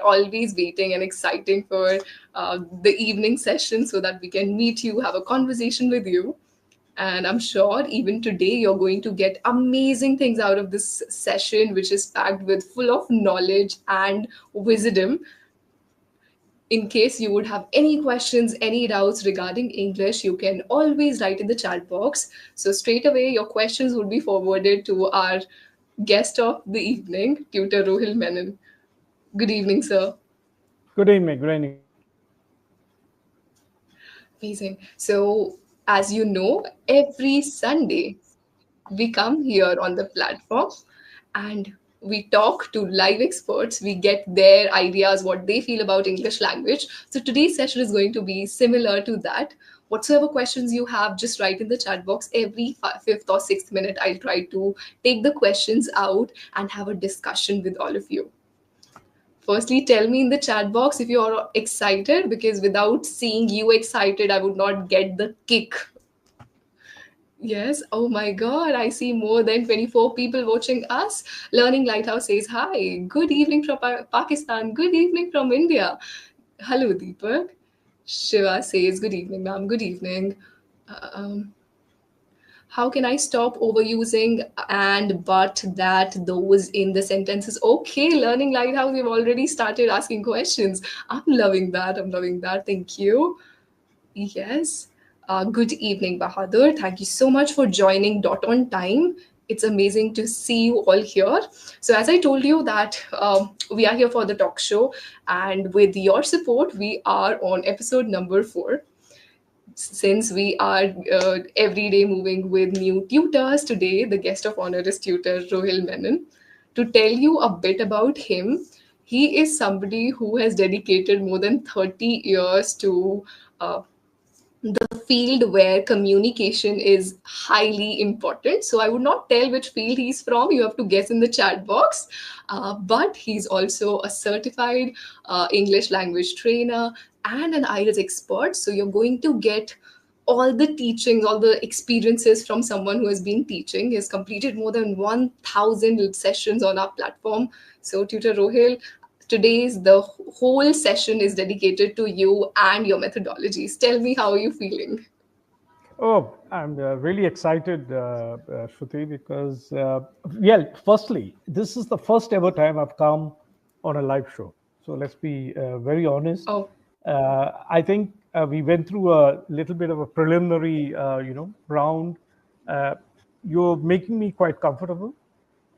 always waiting and exciting for the evening session so that we can meet you, have a conversation with you. And I'm sure even today you're going to get amazing things out of this session, which is packed with full of knowledge and wisdom. In case you would have any questions, any doubts regarding English, you can always write in the chat box. So, straight away, your questions would be forwarded to our guest of the evening, Tutor Rohil Menon. Good evening, sir. Good evening. Good evening. Amazing. So, as you know, every Sunday we come here on the platform and we talk to live experts. We get their ideas, what they feel about English language. So today's session is going to be similar to that. Whatsoever questions you have, just write in the chat box. Every fifth or sixth minute, I'll try to take the questions out and have a discussion with all of you. Firstly, tell me in the chat box if you're excited, because without seeing you excited, I would not get the kick. Yes. Oh my God. I see more than 24 people watching us. Learning Lighthouse says hi. Good evening from Pakistan. Good evening from India. Hello, Deepak. Shiva says good evening, ma'am. Good evening. Um, how can I stop overusing and but that those in the sentences? Okay, Learning Lighthouse, we've already started asking questions. I'm loving that. I'm loving that. Thank you. Yes. Good evening, Bahadur. Thank you so much for joining Dot on Time. It's amazing to see you all here. So, as I told you that we are here for the talk show, and with your support, we are on episode number 4. Since we are every day moving with new tutors, today the guest of honor is tutor Rohil Menon. To tell you a bit about him, he is somebody who has dedicated more than 30 years to uh, the field where communication is highly important. So I would not tell which field he's from. You have to guess in the chat box. But he's also a certified English language trainer and an IELTS expert. So you're going to get all the teachings, all the experiences from someone who has been teaching. He has completed more than 1,000 sessions on our platform. So, Tutor Rohil, today's the whole session is dedicated to you and your methodologies. Tell me, how are you feeling? Oh, I'm really excited, Shruti, because, firstly, this is the first ever time I've come on a live show. So let's be very honest. Oh, I think we went through a little bit of a preliminary, round. Uh, you're making me quite comfortable,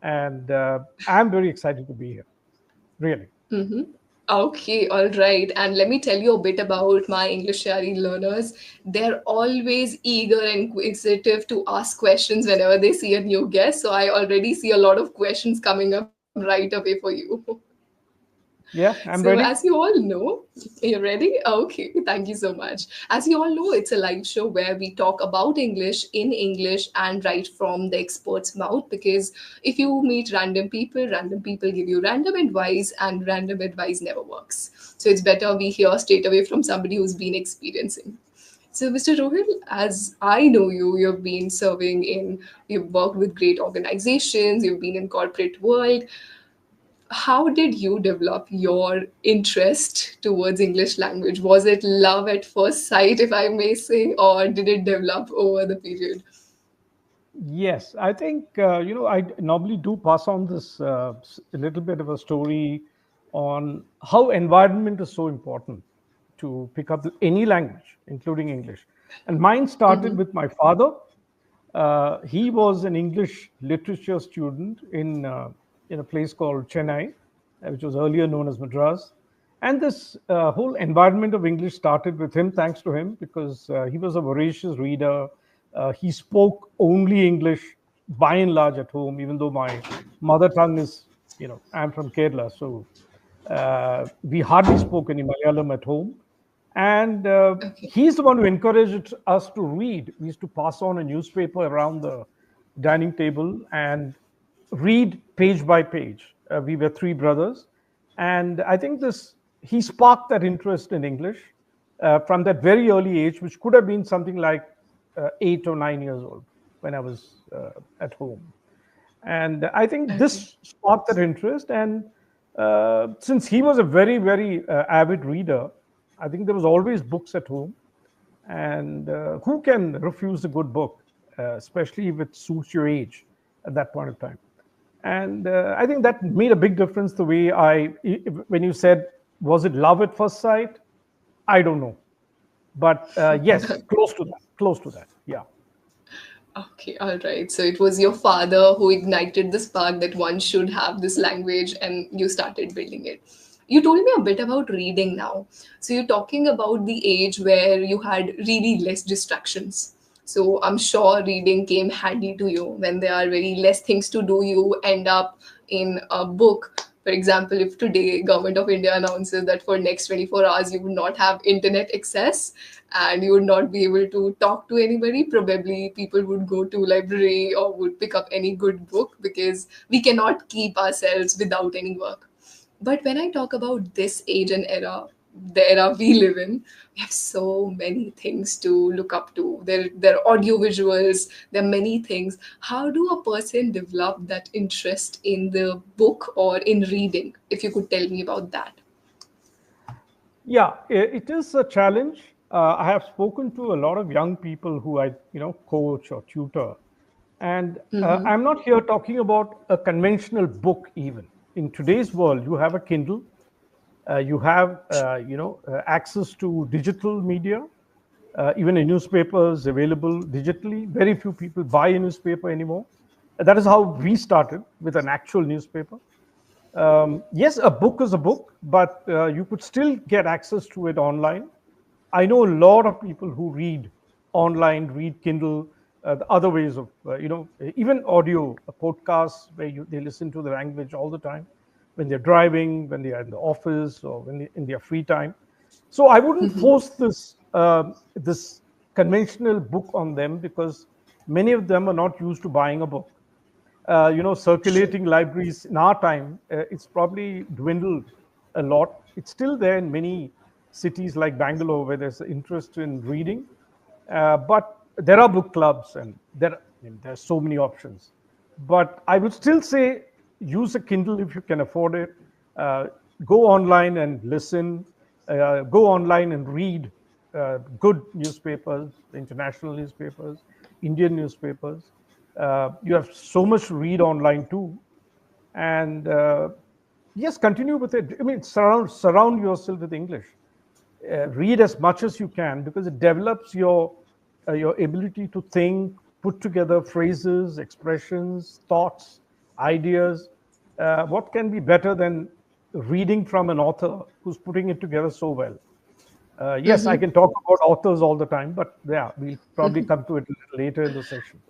and I'm very excited to be here. Really. okay, all right. And let me tell you a bit about my English Shari learners. They're always eager and inquisitive to ask questions whenever they see a new guest. So I already see a lot of questions coming up right away for you. Yeah, So, I'm as you ready. all know, you're ready? Okay, thank you so much. As you all know, it's a live show where we talk about English in English and right from the expert's mouth. Because if you meet random people give you random advice, and random advice never works. So, it's better we hear straight away from somebody who's been experiencing. So, Mr. Rohil, as I know you, you've been serving in, you've worked with great organizations, you've been in corporate world. How did you develop your interest towards English language? Was it love at first sight, if I may say, or did it develop over the period? Yes, I think I normally do pass on this a little bit of a story on how environment is so important to pick up any language, including English. And mine started with my father. He was an English literature student in a place called Chennai, which was earlier known as Madras. And this whole environment of English started with him, thanks to him, because he was a voracious reader. He spoke only English by and large at home, even though my mother tongue is, I'm from Kerala, so we hardly spoke any Malayalam at home. And Okay. he's the one who encouraged us to read. We used to pass on a newspaper around the dining table and read page by page. We were three brothers. And I think he sparked that interest in English from that very early age, which could have been something like 8 or 9 years old when I was at home. And I think Okay. this sparked that interest. And Since he was a very, very avid reader, I think there was always books at home. And who can refuse a good book, especially if it suits your age at that point of time? And I think that made a big difference. The way when you said, was it love at first sight? I don't know, but yes, close to that. Yeah. Okay, all right. So it was your father who ignited the spark that one should have this language, and you started building it. You told me a bit about reading now. So you're talking about the age where you had really less distractions. So I'm sure reading came handy to you when there are very less things to do. You end up in a book. For example, if today government of India announces that for next 24 hours you would not have internet access and you would not be able to talk to anybody, probably people would go to library or would pick up any good book because we cannot keep ourselves without any work. But when I talk about this age and era, the era we live in, we have so many things to look up to. There are audio visuals, there are many things. How do a person develop that interest in the book or in reading? If you could tell me about that. Yeah, it is a challenge. I have spoken to a lot of young people who I, coach or tutor, and I'm not here talking about a conventional book. Even in today's world, you have a Kindle, you have, access to digital media, even a newspaper is available digitally. Very few people buy a newspaper anymore. That is how we started, with an actual newspaper. Yes, a book is a book, but you could still get access to it online. I know a lot of people who read online, read Kindle, the other ways of, even audio podcasts where they listen to the language all the time when they're driving, when they are in the office, or in their free time. So I wouldn't force this conventional book on them, because many of them are not used to buying a book. True. Circulating libraries in our time, it's probably dwindled a lot. It's still there in many cities like Bangalore, where there's interest in reading, but there are book clubs, and there's so many options. But I would still say, use a Kindle if you can afford it. Uh, Go online and listen. Go online and read good newspapers, international newspapers, Indian newspapers. You have so much to read online too. And yes, continue with it. I mean, surround yourself with English. Read as much as you can, because it develops your ability to think, put together phrases, expressions, thoughts, ideas. What can be better than reading from an author who's putting it together so well? Yes, I can talk about authors all the time, but yeah, we'll probably come to it a little later in the session.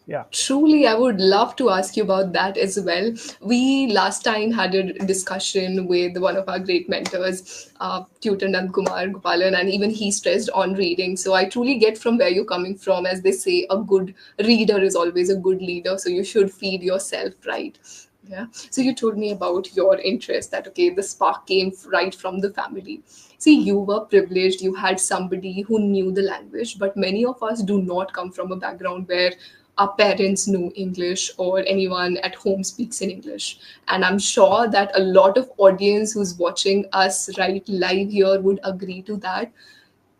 Yeah. Truly, I would love to ask you about that as well. We last time had a discussion with one of our great mentors, tutor Nand Kumar Gopalan, and even he stressed on reading. So I truly get from where you're coming from. As they say, a good reader is always a good leader. So you should feed yourself right. Yeah. So you told me about your interest, that okay, the spark came right from the family. See, you were privileged, you had somebody who knew the language, but many of us do not come from a background where our parents know English or anyone at home speaks in English. And I'm sure that a lot of audience who's watching us right live here would agree to that.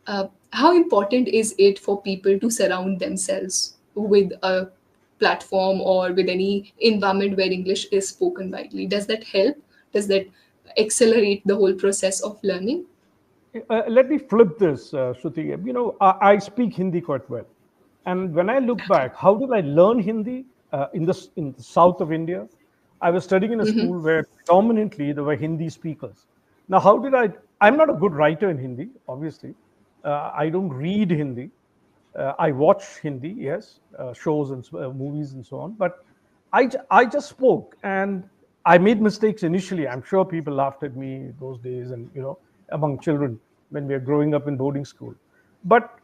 How important is it for people to surround themselves with a platform or with any environment where English is spoken widely? Does that help? Does that accelerate the whole process of learning? Let me flip this, Shruti. I speak Hindi quite well, and when I look back, how did I learn Hindi in the south of India? I was studying in a school where predominantly there were Hindi speakers. Now, how did I? I'm not a good writer in Hindi, obviously. I don't read Hindi. I watch Hindi, yes, shows and movies and so on. But I just spoke, and I made mistakes initially. I'm sure people laughed at me those days, and among children when we are growing up in boarding school. But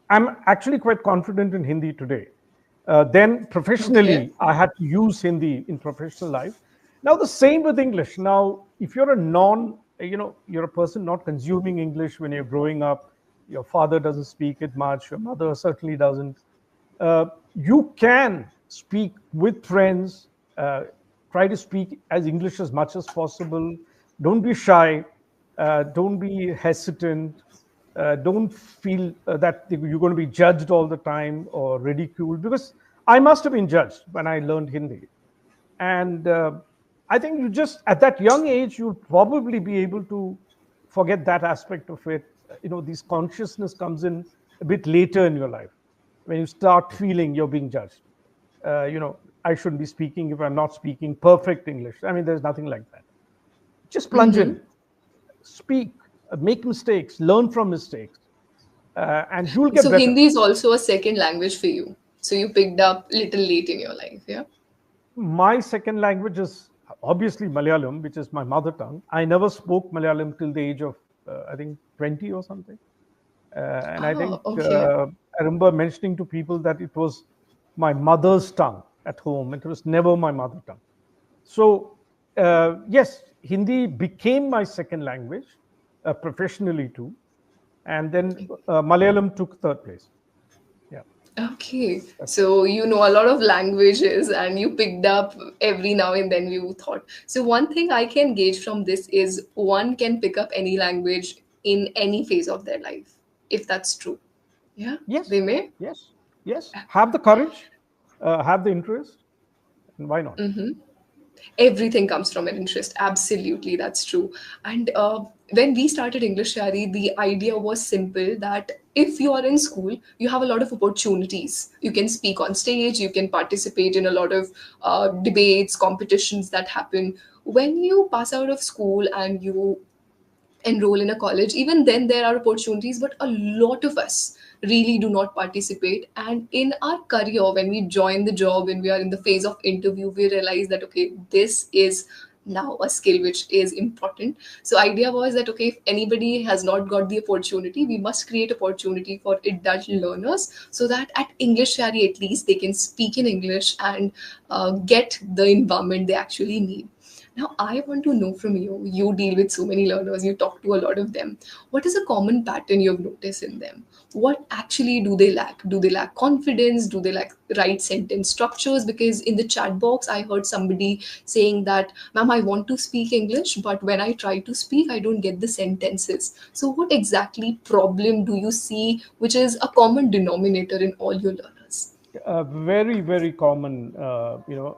I'm actually quite confident in Hindi today. Then Okay. professionally, I had to use Hindi in professional life. Now the same with English. Now, if you're a you're a person not consuming English when you're growing up, your father doesn't speak it much, your mother certainly doesn't. You can speak with friends. Try to speak as English as much as possible. Don't be shy. Don't be hesitant. Don't feel that you're going to be judged all the time or ridiculed, because I must have been judged when I learned Hindi. And I think you just, at that young age, you'll probably be able to forget that aspect of it. This consciousness comes in a bit later in your life, when you start feeling you're being judged. I shouldn't be speaking if I'm not speaking perfect English. I mean, there's nothing like that. Just plunge Mm-hmm. in, speak, make mistakes, learn from mistakes, and you'll get So better. Hindi is also a second language for you. So you picked up little late in your life, yeah? My second language is obviously Malayalam, which is my mother tongue. I never spoke Malayalam till the age of, I think, 20 or something. And I think Oh, okay. I remember mentioning to people that it was my mother's tongue at home. It was never my mother tongue. So, yes, Hindi became my second language professionally too. And then Malayalam took third place. Yeah. Okay. That's So you know a lot of languages and you picked up every now and then you thought. So one thing I can gauge from this is one can pick up any language in any phase of their life, if that's true. Yeah, Yes, they may. yes, yes. Have the courage, have the interest, and why not? Everything comes from an interest. Absolutely, that's true. And when we started English Shari, the idea was simple that if you are in school, you have a lot of opportunities. You can speak on stage, you can participate in a lot of debates, competitions that happen. When you pass out of school and you enroll in a college, even then there are opportunities, but a lot of us really do not participate. And in our career, when we join the job, when we are in the phase of interview, we realize that okay, this is now a skill which is important. So idea was that okay, if anybody has not got the opportunity, we must create opportunity for adult learners, so that at English Shari at least they can speak in English and get the environment they actually need. Now, I want to know from you. You deal with so many learners, you talk to a lot of them. What is a common pattern you've noticed in them? What actually do they lack? Do they lack confidence? Do they lack right sentence structures? Because in the chat box, I heard somebody saying that, ma'am, I want to speak English, but when I try to speak, I don't get the sentences. So, what exactly problem do you see which is a common denominator in all your learners? Very, very common,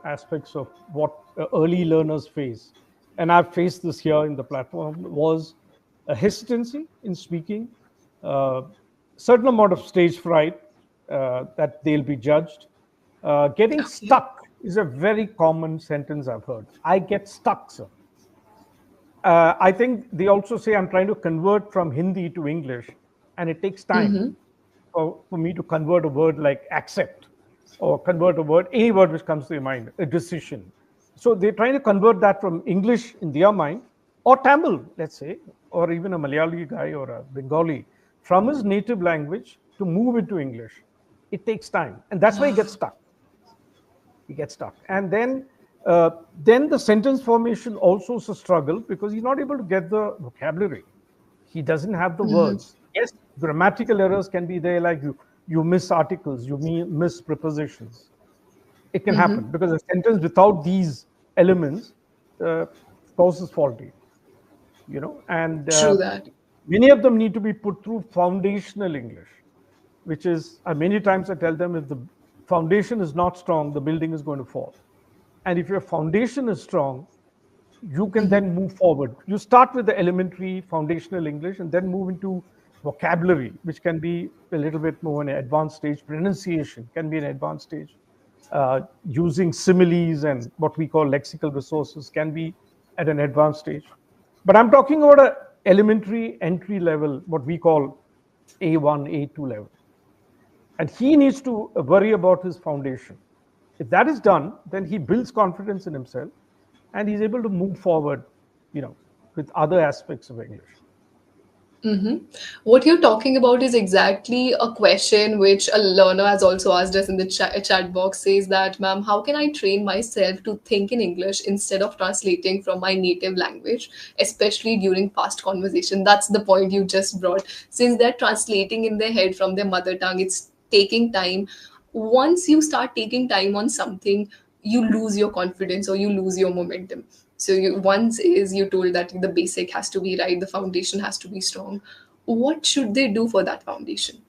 aspects of what early learners face, and I've faced this here in the platform, was a hesitancy in speaking, uh, certain amount of stage fright, that they'll be judged. Getting Okay. stuck is a very common sentence I've heard. I get stuck, sir. I think they also say I'm trying to convert from Hindi to English, and it takes time for me to convert a word like accept, or convert a word, any word which comes to your mind, a decision. So they're trying to convert that from English in their mind, or Tamil, let's say, or even a Malayali guy or a Bengali, from his native language to move into English. It takes time, and that's why he gets stuck. He gets stuck, and then the sentence formation also is a struggle, because he's not able to get the vocabulary. He doesn't have the words. Yes, grammatical errors can be there, like you miss articles, miss prepositions. It can happen because a sentence without these elements uh, causes faulty. And True that. many of them need to be put through foundational English, which is, many times I tell them, if the foundation is not strong, the building is going to fall. And if your foundation is strong, you can then move forward. You start with the elementary foundational English and then move into vocabulary, which can be a little bit more an advanced stage. Pronunciation can be an advanced stage. Using similes and what we call lexical resources can be at an advanced stage. But I'm talking about a elementary entry level, what we call A1, A2 level. And he needs to worry about his foundation. If that is done, then he builds confidence in himself, and he's able to move forward, you know, with other aspects of English. What you're talking about is exactly a question which a learner has also asked us in the chat box. Says that, ma'am, how can I train myself to think in English instead of translating from my native language, especially during past conversation? That's the point you just brought. Since they're translating in their head from their mother tongue, it's taking time. Once you start taking time on something, you lose your confidence or you lose your momentum. So once is you told that the basic has to be right, the foundation has to be strong. What should they do for that foundation?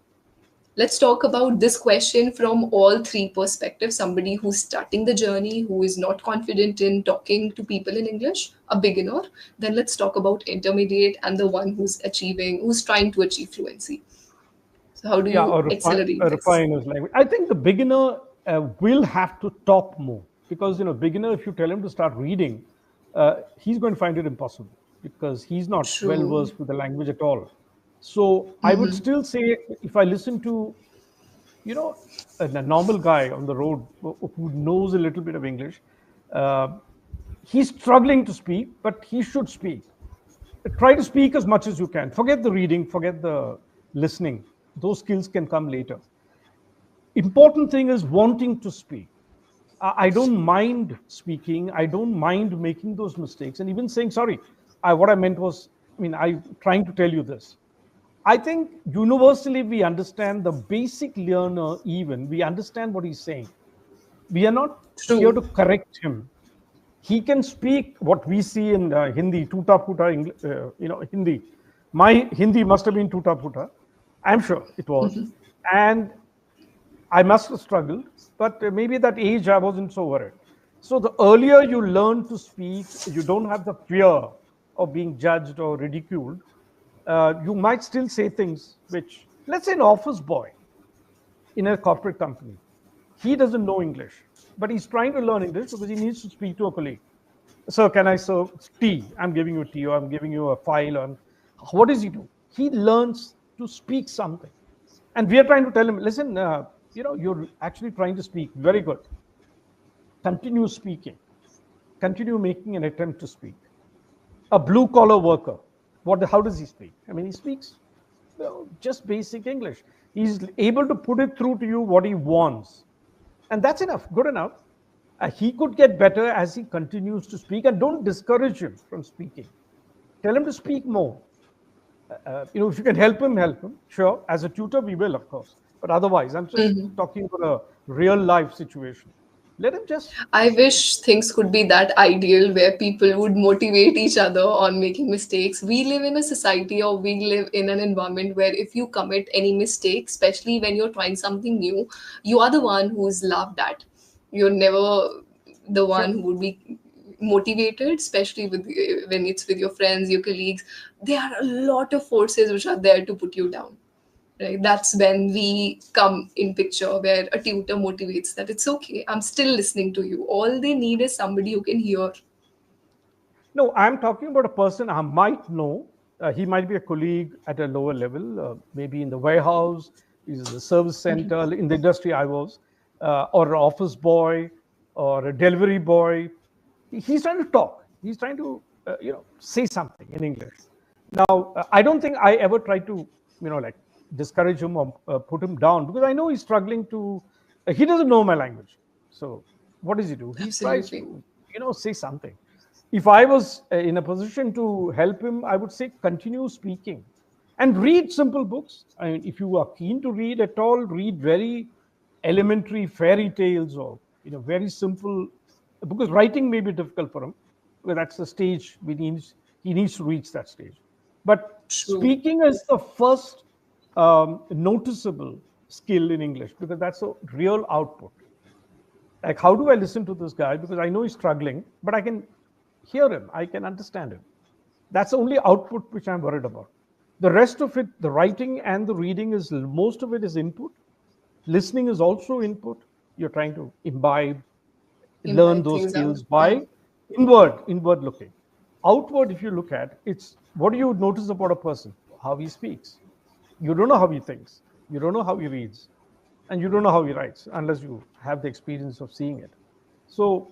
Let's talk about this question from all three perspectives. Somebody who's starting the journey, who is not confident in talking to people in English, a beginner. Then let's talk about intermediate and the one who's trying to achieve fluency. So, how do Yeah, you a accelerate this? refiner's language. I think the beginner will have to talk more, because beginner, if you tell him to start reading, he's going to find it impossible because he's not well True. versed with the language at all. So I would still say, if I listen to you know a normal guy on the road who knows a little bit of English, uh, he's struggling to speak, but he should speak. Try to speak as much as you can. Forget the reading, forget the listening. Those skills can come later. Important thing is wanting to speak. I don't mind speaking. I don't mind making those mistakes and even saying sorry. What I meant was, I trying to tell you this. I think universally we understand, the basic learner, even we understand what he's saying. We are not here True. to correct him. He can speak what we see in Hindi, tuta puta, Hindi. My Hindi must have been tuta puta. I'm sure it was. And I must have struggled, but maybe that age I wasn't so worried. So the earlier you learn to speak, you don't have the fear of being judged or ridiculed. You might still say things which, let's say, an office boy in a corporate company, he doesn't know English, but he's trying to learn English because he needs to speak to a colleague. So, can I serve tea? I'm giving you tea, or I'm giving you a file. And what does he do? He learns to speak something. And we are trying to tell him, listen, you're actually trying to speak. Very good. Continue speaking. Continue making an attempt to speak. A blue collar worker, how does he speak? He speaks just basic English. He's able to put it through to you what he wants. And that's enough, good enough. He could get better as he continues to speak, and don't discourage him from speaking. Tell him to speak more. If you can help him, help him. Sure, as a tutor, we will, of course. But otherwise, I'm just talking about a real life situation. Let him just I speak. wish things could be that ideal where people would motivate each other on making mistakes. We live in a society, or we live in an environment where if you commit any mistake, especially when you're trying something new, you are the one who's laughed at. You're never the Sure. one who would be motivated, especially when it's with your friends, your colleagues. There are a lot of forces which are there to put you down, right? That's when we come in picture, where a tutor motivates that it's okay, I'm still listening to you. All they need is somebody who can hear. No, I'm talking about a person I might know. He might be a colleague at a lower level, maybe in the warehouse, he's in the service center, in the industry I was, or an office boy, or a delivery boy. He's trying to talk. He's trying to, say something in English. Now, I don't think I ever try to, like discourage him or put him down, because I know he's struggling to. He doesn't know my language, so what does he do? He tries Absolutely. to, say something. If I was in a position to help him, I would say continue speaking and read simple books. If you are keen to read at all, read very elementary fairy tales, or very simple, because writing may be difficult for him. Well, that's the stage he needs to reach that stage. But True. speaking is the first noticeable skill in English, because that's a real output. Like, how do I listen to this guy? Because I know he's struggling, but I can hear him, I can understand him. That's the only output which I'm worried about. The rest of it, the writing and the reading, is most of it is input. Listening is also input. You're trying to imbibe, learn Imbibe those things out. skills by inward looking. Outward, if you look at, it's what do you notice about a person? How he speaks. You don't know how he thinks. You don't know how he reads, and you don't know how he writes unless you have the experience of seeing it. So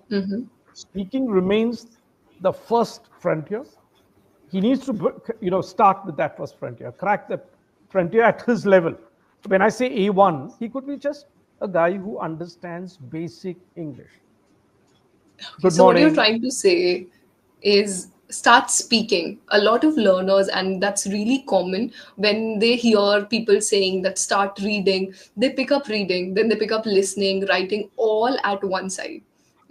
speaking remains the first frontier. He needs to, start with that first frontier, crack that frontier at his level. When I say A1, he could be just a guy who understands basic English. Okay, Good so what you're morning. trying to say is start speaking. A lot of learners, and that's really common, when they hear people saying that start reading, they pick up reading, then they pick up listening, writing, all at one side.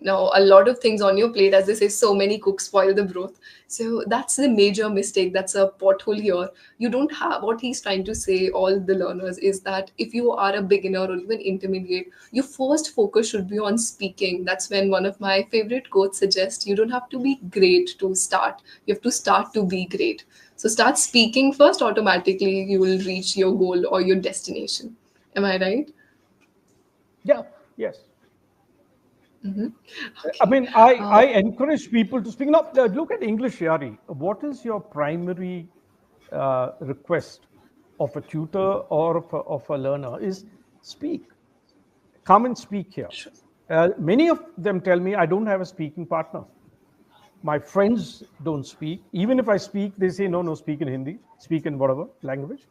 Now, a lot of things on your plate, as they say, so many cooks spoil the broth. So that's the major mistake. That's a pothole here. You don't have, what he's trying to say, all the learners, is that if you are a beginner or even intermediate, your first focus should be on speaking. That's when one of my favorite quotes suggests you don't have to be great to start. You have to start to be great. So start speaking first, automatically you will reach your goal or your destination. Am I right? Yeah, yes. I Okay. mean, I Uh, encourage people to speak. Now, look at English, Yari. What is your primary request of a tutor or of a learner? Is speak. Come and speak here. sure. Many of them tell me I don't have a speaking partner. My friends don't speak. Even if I speak, they say, no, no, speak in Hindi, speak in whatever language.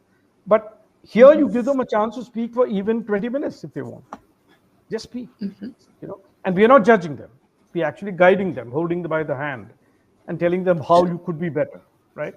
But here you give them a chance to speak for even 20 minutes if they want. Just speak, and we are not judging them. We're actually guiding them, holding them by the hand and telling them how True. you could be better, right?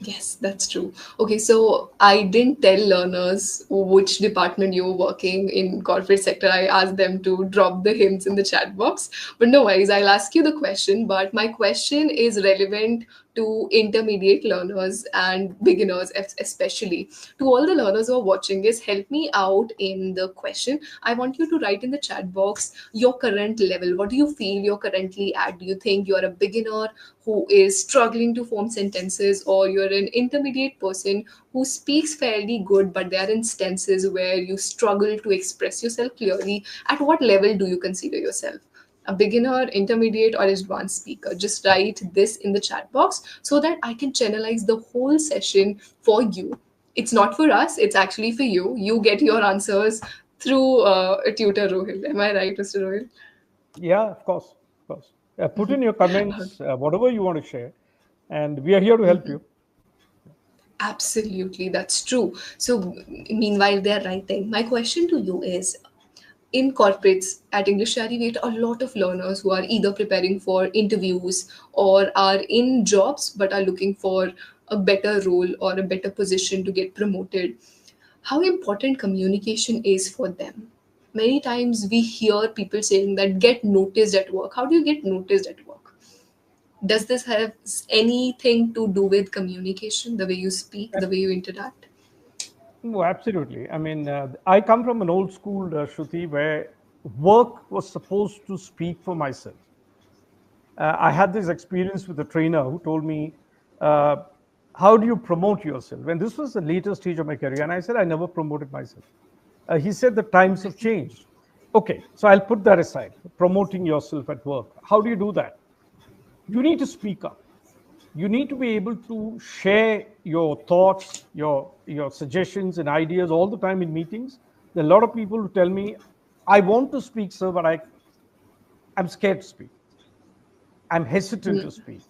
Yes, that's true. Okay, so I didn't tell learners which department you were working in corporate sector. I asked them to drop the hints in the chat box. But no worries, I'll ask you the question. But my question is relevant to intermediate learners and beginners, especially. To all the learners who are watching this, help me out in the question. I want you to write in the chat box your current level. What do you feel you're currently at? Do you think you're a beginner who is struggling to form sentences, or you're an intermediate person who speaks fairly good, but there are instances where you struggle to express yourself clearly? At what level do you consider yourself? A beginner, intermediate, or advanced speaker? Just write this in the chat box so that I can channelize the whole session for you. It's not for us, it's actually for you. You get your answers through a tutor, Rohil. Am I right, Mr. Rohil? Yeah, of course, of course. Put in your comments, whatever you want to share, and we are here to help you. Absolutely, that's true. So, meanwhile, they're writing. My question to you is, in corporates at English Shari, we get a lot of learners who are either preparing for interviews or are in jobs but are looking for a better role or a better position to get promoted. How important communication is for them? Many times we hear people saying that get noticed at work. How do you get noticed at work? Does this have anything to do with communication, the way you speak, the way you interact? Oh, absolutely. I mean, I come from an old school, Shruti, where work was supposed to speak for myself. I had this experience with a trainer who told me, uh, how do you promote yourself? And this was the later stage of my career. And I said, I never promoted myself. He said, the times have changed. Okay, so I'll put that aside. Promoting yourself at work. How do you do that? You need to speak up. You need to be able to share your thoughts, your suggestions and ideas all the time in meetings. There are a lot of people who tell me, I want to speak, sir, but I'm scared to speak. I'm hesitant to speak.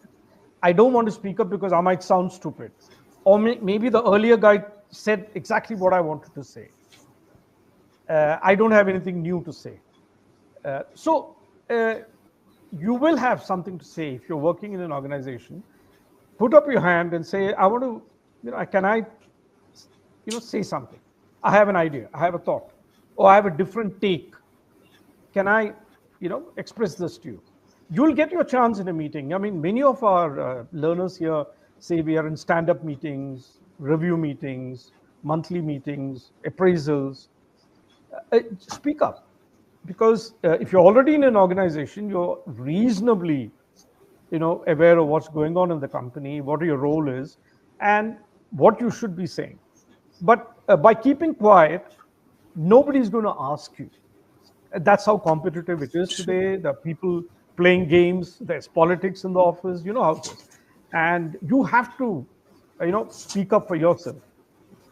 I don't want to speak up because I might sound stupid. Or maybe the earlier guy said exactly what I wanted to say. I don't have anything new to say. So you will have something to say if you're working in an organization. Put up your hand and say, I want to, can I, say something? I have an idea. I have a thought. Or I have a different take. Can I, express this to you? You'll get your chance in a meeting. I mean, many of our learners here say we are in stand-up meetings, review meetings, monthly meetings, appraisals. Speak up, because if you're already in an organization, you're reasonably, aware of what's going on in the company, what your role is, and what you should be saying. But by keeping quiet, nobody's going to ask you. That's how competitive it is True. today. The people playing games, there's politics in the office, you know how it is. And you have to, speak up for yourself.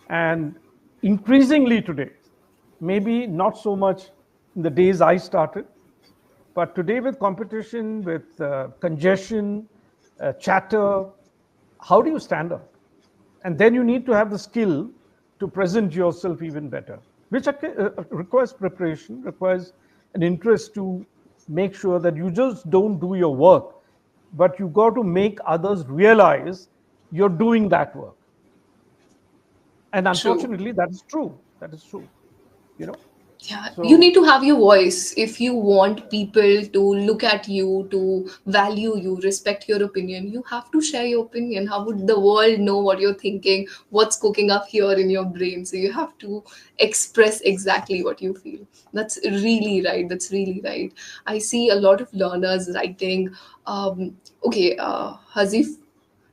And increasingly today, maybe not so much in the days I started, but today with competition, with congestion, chatter, how do you stand up? And then you need to have the skill to present yourself even better, which requires preparation, requires an interest to make sure that you just don't do your work, but you got to make others realize you're doing that work. And True. unfortunately, that is true. That is true. You know. Yeah, you So need to have your voice if you want people to look at you, to value you, respect your opinion. You have to share your opinion. How would the world know what you're thinking, what's cooking up here in your brain? So you have to express exactly what you feel. That's really right. That's really right. I see a lot of learners writing. Okay, Hazif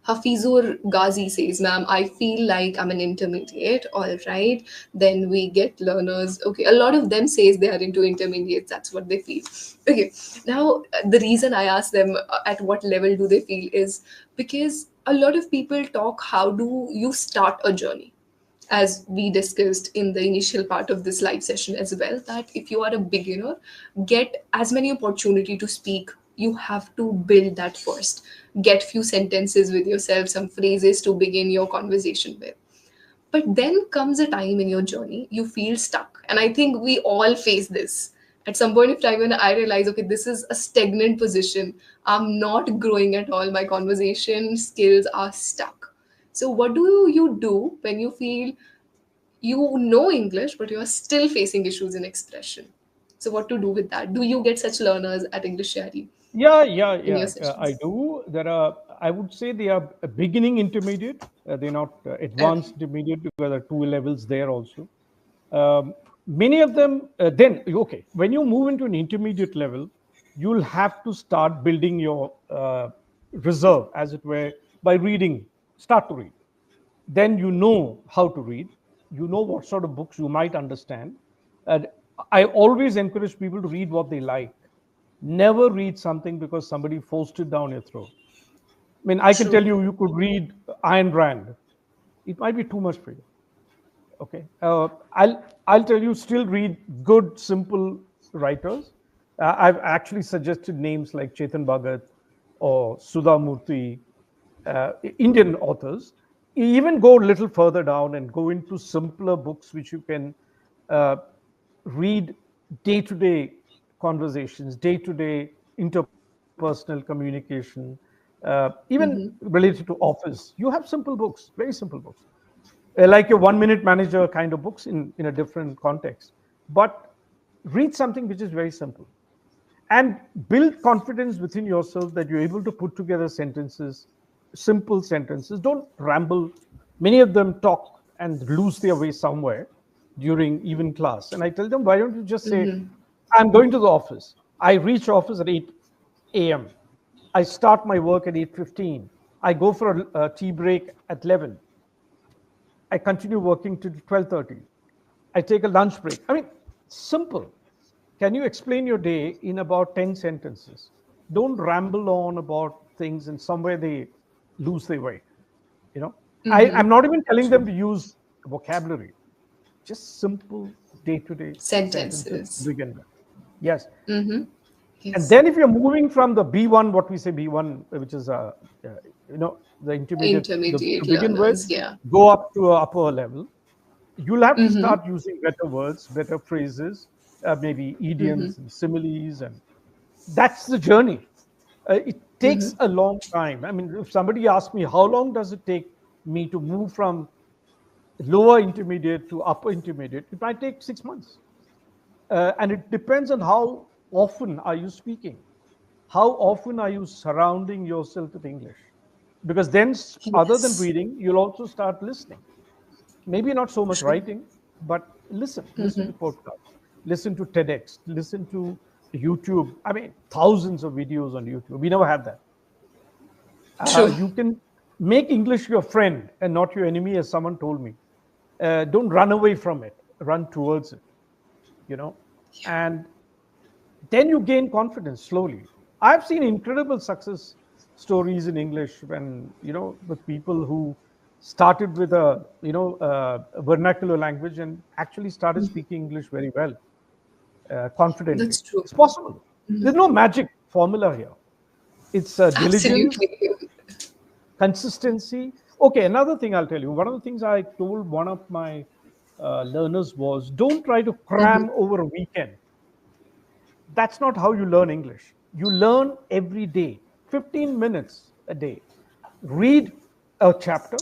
Hafizur Ghazi says, "Ma'am, I feel like I'm an intermediate." All right. Then we get learners. Okay, a lot of them says they are into intermediates. That's what they feel. Okay. Now, the reason I ask them at what level do they feel is because a lot of people talk, how do you start a journey? As we discussed in the initial part of this live session as well, that if you are a beginner, get as many opportunity to speak. You have to build that first. Get few sentences with yourself, some phrases to begin your conversation with. But then comes a time in your journey you feel stuck, and I think we all face this at some point of time, when I realize, okay, this is a stagnant position. I'm not growing at all. My conversation skills are stuck. So what do you do when you feel you know English, but you are still facing issues in expression? So, what to do with that? Do you get such learners at English Shari yeah, yeah, in your yeah. I sessions? do. There are, I would say, they are a beginning intermediate. They're not Okay, advanced intermediate, because there are two levels there also. Many of them, then, okay, when you move into an intermediate level, you'll have to start building your reserve, as it were, by reading, start to read. Then you know how to read, you know what sort of books you might understand. And I always encourage people to read what they like. Never read something because somebody forced it down your throat. I mean, I can tell true. you, you could read Ayn Rand. It might be too much for you. Okay, I'll tell you. Still read good, simple writers. I've actually suggested names like Chetan Bhagat or Sudha Murthy, Indian authors. Even go a little further down and go into simpler books which you can uh, read day to day conversations, day to day interpersonal communication, even Hmm. related to office. You have simple books, very simple books, like your 1 minute manager kind of books in a different context. But read something which is very simple and build confidence within yourself that you're able to put together sentences, simple sentences. Don't ramble. Many of them talk and lose their way somewhere during even class. And I tell them, why don't you just say, I'm going to the office. I reach office at 8 a.m. I start my work at 8:15. I go for a tea break at 11. I continue working till 12:30. I take a lunch break. I mean, simple. Can you explain your day in about 10 sentences? Don't ramble on about things and somewhere they lose their way. You know, I'm not even telling them True. to use vocabulary, just simple day-to-day sentences to Sentences. begin with. Yes. And Yes. then if you're moving from the B1, what we say B1, which is the intermediate, to Intermediate begin with, learners. Yeah. go up to a upper level, you'll have to start using better words, better phrases, maybe idioms and similes, and that's the journey. It takes a long time. I mean, if somebody asks me how long does it take me to move from lower intermediate to upper intermediate, it might take 6 months. And it depends on how often are you speaking, how often are you surrounding yourself with English, because then, other than Yes. reading, you'll also start listening. Maybe not so much True. writing, but listen to podcasts, listen to TEDx, listen to YouTube. I mean, thousands of videos on YouTube. We never had that. True. You can make English your friend and not your enemy, as someone told me. Don't run away from it, run towards it, you know. And then you gain confidence slowly. I've seen incredible success stories in English, when, with people who started with a vernacular language and actually started speaking English very well, confidently. That's true. It's possible. There's no magic formula here. It's diligence, Absolutely. consistency. Okay, another thing I'll tell you. One of the things I told one of my learners was, don't try to cram over a weekend. That's not how you learn English. You learn every day, 15 minutes a day. Read a chapter,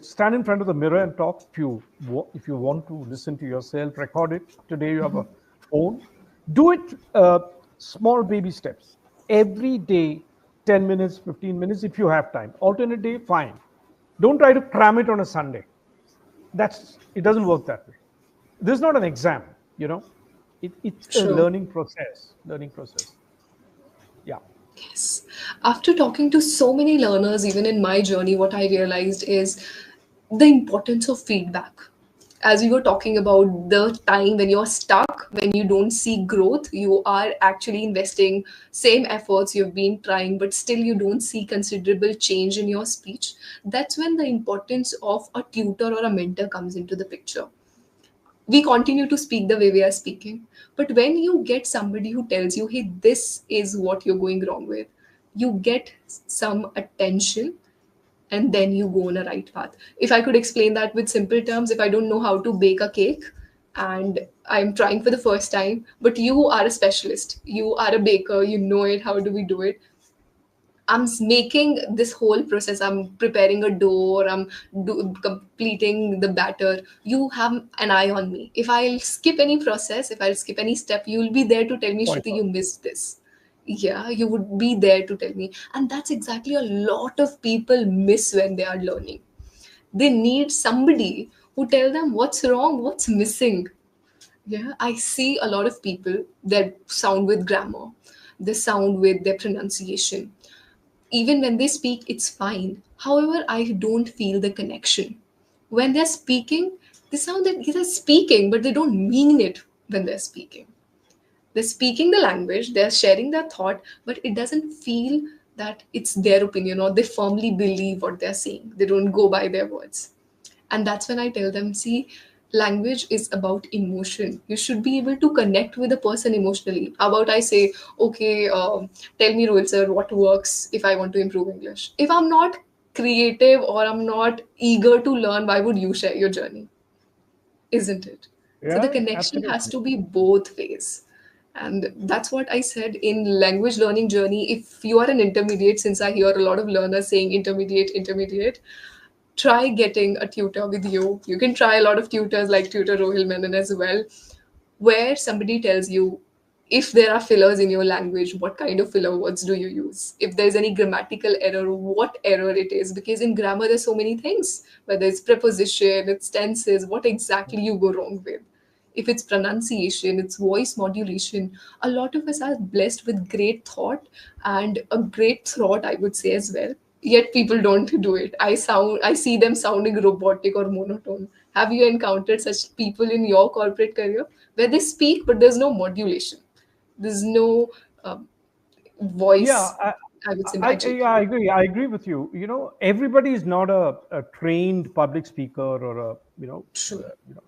stand in front of the mirror and talk. If you want to listen to yourself, record it. Today you have a phone. Do it small baby steps every day, 10 minutes, 15 minutes if you have time. Alternate day, fine. Don't try to cram it on a Sunday. It doesn't work that way. This is not an exam, you know. It's a True. learning process. Yeah. Yes. After talking to so many learners, even in my journey, what I realized is the importance of feedback. As we were talking about the time when you're stuck, when you don't see growth, you are actually investing same efforts you've been trying, but still you don't see considerable change in your speech. That's when the importance of a tutor or a mentor comes into the picture. We continue to speak the way we are speaking, but when you get somebody who tells you, hey, this is what you're going wrong with, you get some attention, and then you go on a right path. If I could explain that with simple terms, if I don't know how to bake a cake and I'm trying for the first time, but you are a specialist, you are a baker, you know it, how do we do it, making this whole process. I'm preparing a dough, or completing the batter. You have an eye on me. If I'll skip any process, if I'll skip any step, you'll be there to tell me, Point Shruti, out. you missed this. Yeah, you would be there to tell me. And that's exactly a lot of people miss when they are learning. They need somebody who tell them what's wrong, what's missing. Yeah, I see a lot of people that sound with grammar, they sound with their pronunciation. Even when they speak, it's fine. However, I don't feel the connection. When they're speaking, they sound that they're speaking, but they don't mean it when they're speaking. They're speaking the language, they're sharing their thought, but it doesn't feel that it's their opinion or they firmly believe what they're saying. They don't go by their words. And that's when I tell them, see, language is about emotion. You should be able to connect with a person emotionally. How about I say, okay, tell me, Rohit sir, what works if I want to improve English? If I'm not creative or I'm not eager to learn, why would you share your journey? Isn't it? So the Yeah, connection has absolutely. to be both ways. And that's what I said in language learning journey. If you are an intermediate, since I hear a lot of learners saying intermediate, intermediate, try getting a tutor with you. You can try a lot of tutors like Tutor Rohil Menon as well, where somebody tells you if there are fillers in your language, what kind of filler words do you use? If there's any grammatical error, what error it is? Because in grammar, there's so many things, whether it's preposition, it's tenses, what exactly you go wrong with. If it's pronunciation, it's voice modulation. A lot of us are blessed with great thought and a great throat, I would say as well. Yet people don't do it. I see them sounding robotic or monotone. Have you encountered such people in your corporate career where they speak but there's no modulation? There's no um, Yeah, voice, I would say, yeah, magic. I agree. I agree with you. You know, everybody is not a trained public speaker or True.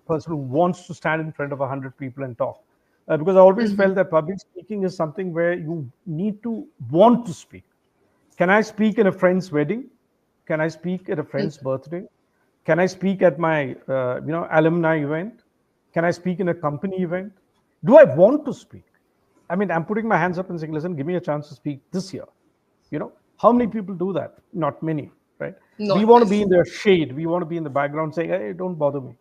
person who wants to stand in front of 100 people and talk. Because I always felt that public speaking is something where you need to want to speak. Can I speak in a friend's wedding? Can I speak at a friend's birthday? Can I speak at my alumni event? Can I speak in a company event? Do I want to speak? I mean, I'm putting my hands up and saying, listen, give me a chance to speak this year. How many people do that? Not many, right? We Not want to be in many. the shade. We want to be in the background saying, hey, don't bother me.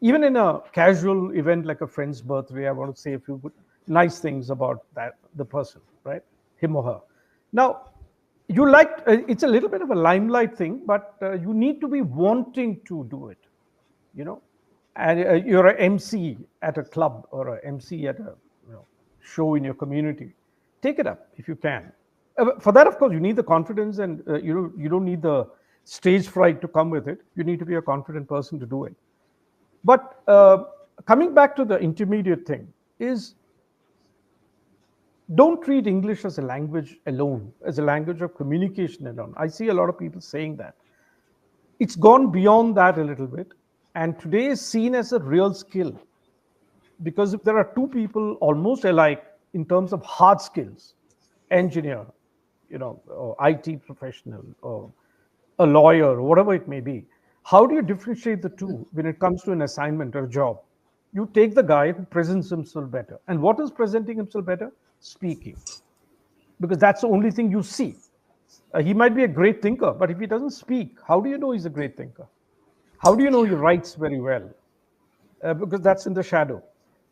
Even in a casual event like a friend's birthday, I want to say a few good, nice things about the person, right? Him or her. Now, it's a little bit of a limelight thing, but you need to be wanting to do it, you know and you're an MC at a club or a MC at a show in your community. Take it up if you can. For that, of course, you need the confidence, and you don't need the stage fright to come with it. You need to be a confident person to do it. But coming back to the intermediate thing is, don't treat English as a language alone, as a language of communication alone. I see a lot of people saying that. It's gone beyond that a little bit, and today is seen as a real skill. Because if there are two people almost alike in terms of hard skills, engineer, or IT professional, or a lawyer, or whatever it may be, how do you differentiate the two when it comes to an assignment or a job? You take the guy who presents himself better. And what is presenting himself better? Speaking. Because that's the only thing you see. He might be a great thinker, but if he doesn't speak, how do you know he's a great thinker? How do you know he Yeah. writes very well? Because that's in the shadow.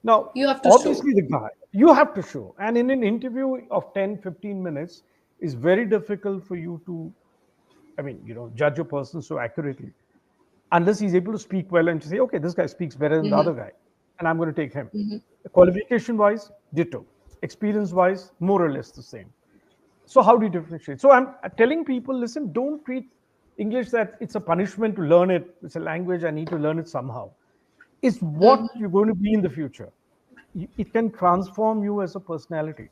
Now, You have to show. obviously, the guy, you have to show. And in an interview of 10, 15 minutes, it's very difficult for you to, I mean, judge a person so accurately unless he's able to speak well and to say, okay, this guy speaks better than the Hmm. other guy, and I'm going to take him. Qualification wise, ditto. Experience wise, more or less the same. So how do you differentiate? So I'm telling people, listen, don't treat English that it's a punishment to learn it. It's a language, I need to learn it somehow. It's what you're going to be in the future. It can transform you as a personality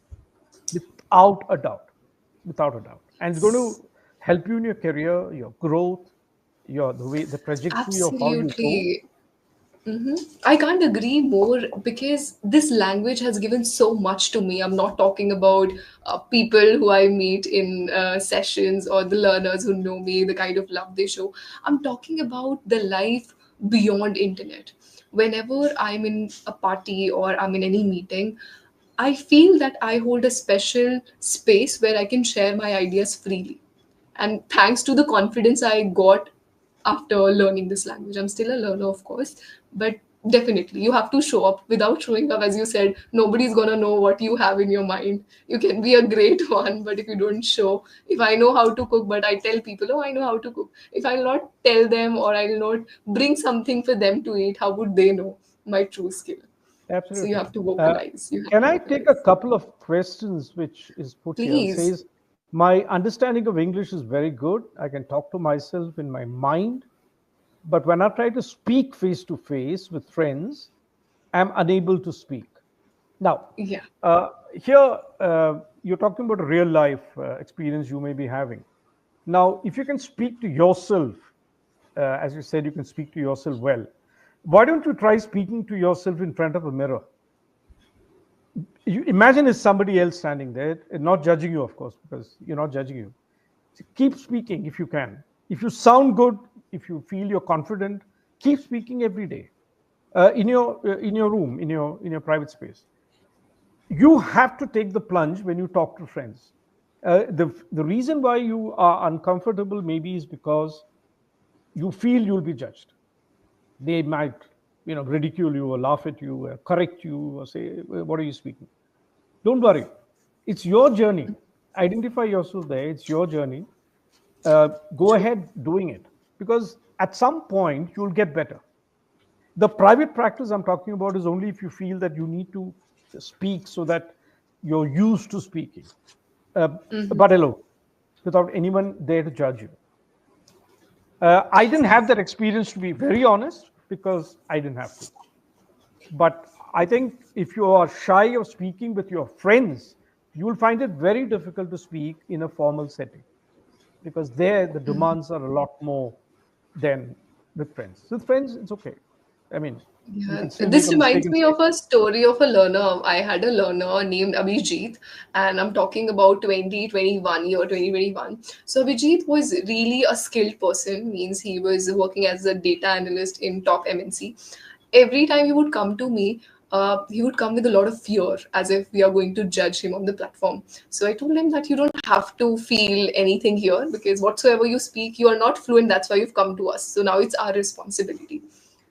without a doubt. Without a doubt. And it's going to help you in your career, your growth, the trajectory of how you go. Absolutely. I can't agree more because this language has given so much to me. I'm not talking about people who I meet in sessions or the learners who know me, the kind of love they show. I'm talking about the life beyond internet. Whenever I'm in a party or I'm in any meeting, I feel that I hold a special space where I can share my ideas freely. And thanks to the confidence I got after learning this language, I'm still a learner, of course, but definitely you have to show up. Without showing up, as you said, nobody's gonna know what you have in your mind. You can be a great one, but if you don't show, if I know how to cook but I tell people, oh, I know how to cook, if I'll not tell them or I'll not bring something for them to eat, how would they know my true skill? So you Absolutely. have to Uh, vocalize. You have can to I take a vocalize. couple of questions which is put here? It Please. says, my understanding of English is very good. I can talk to myself in my mind, but when I try to speak face to face with friends, I'm unable to speak. Now, Yeah. here you're talking about a real life experience you may be having. Now, if you can speak to yourself, as you said, you can speak to yourself well. Why don't you try speaking to yourself in front of a mirror? You imagine it's somebody else standing there, and not judging you, of course, because you're not judging you. So keep speaking if you can. If you sound good, if you feel you're confident, keep speaking every day in your room, in your private space. You have to take the plunge when you talk to friends. The reason why you are uncomfortable maybe is because you feel you'll be judged. They might ridicule you or laugh at you or correct you or say, what are you speaking? Don't worry, it's your journey. Identify yourself there, it's your journey. Go True. ahead doing it, because at some point you'll get better. The private practice I'm talking about is only if you feel that you need to speak so that you're used to speaking, uh, but alone, without anyone there to judge you. I didn't have that experience, to be very honest, because I didn't have to. But I think if you are shy of speaking with your friends, you will find it very difficult to speak in a formal setting, because there the demands are a lot more than with friends. With friends, it's okay. I mean, you Yeah, can still make this a mistake reminds and me say, of a story of a learner. I had a learner named Abhijit, and I'm talking about 2021 year 2021. So Abhijit was really a skilled person, means he was working as a data analyst in top MNC. Every time he would come to me, he would come with a lot of fear, as if we are going to judge him on the platform. So I told him that you don't have to feel anything here because whatsoever you speak, you are not fluent. That's why you've come to us. So now it's our responsibility.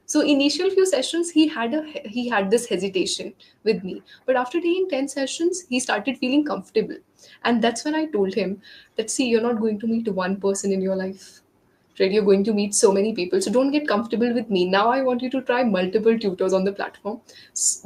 So initial few sessions he had this hesitation with me, but after taking 10 sessions he started feeling comfortable. And that's when I told him that, see, you're not going to meet one person in your life, right? You're going to meet so many people, so don't get comfortable with me. Now I want you to try multiple tutors on the platform.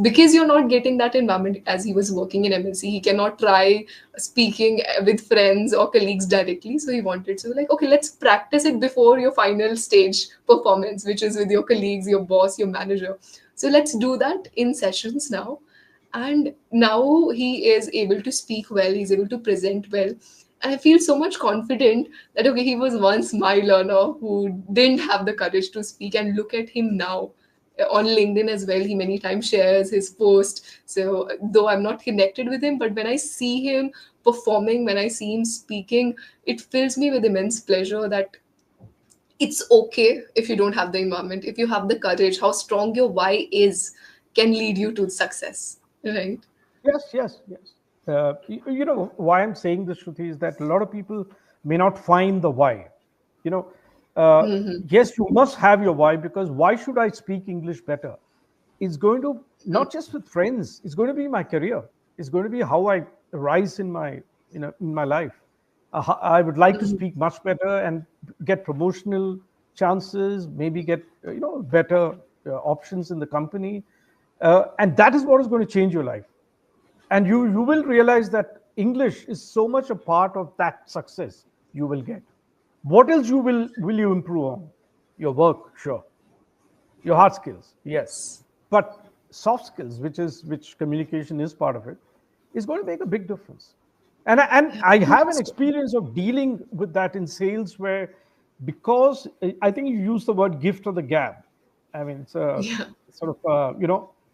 Because you're not getting that environment. As he was working in MLC, he cannot try speaking with friends or colleagues directly, so he wanted to, like, okay, let's practice it before your final stage performance, which is with your colleagues, your boss, your manager. So let's do that in sessions now. And now he is able to speak well, he's able to present well. And I feel so much confident that, okay, he was once my learner who didn't have the courage to speak, and look at him now. On LinkedIn as well, he many times shares his post. So though I'm not connected with him, but when I see him performing, when I see him speaking, it fills me with immense pleasure that it's okay if you don't have the environment. If you have the courage, how strong your why is can lead you to success, right? yes, yes, yes. You know why I'm saying this, Shruti, is that a lot of people may not find the why. You know, uh, yes, you must have your why, because why should I speak English better? It's going to not just with friends. It's going to be my career. It's going to be how I rise in my in my life. I would like to speak much better and get promotional chances, maybe get better options in the company, and that is what is going to change your life. And you will realize that English is so much a part of that success you will get. What else will you improve on? Your work, sure. Your hard skills, yes. Yes. But soft skills, which communication is part of it, is going to make a big difference. And I have an Interesting. experience of dealing with that in sales, where, because I think you use the word gift or the gab. I mean, it's a Yeah. sort of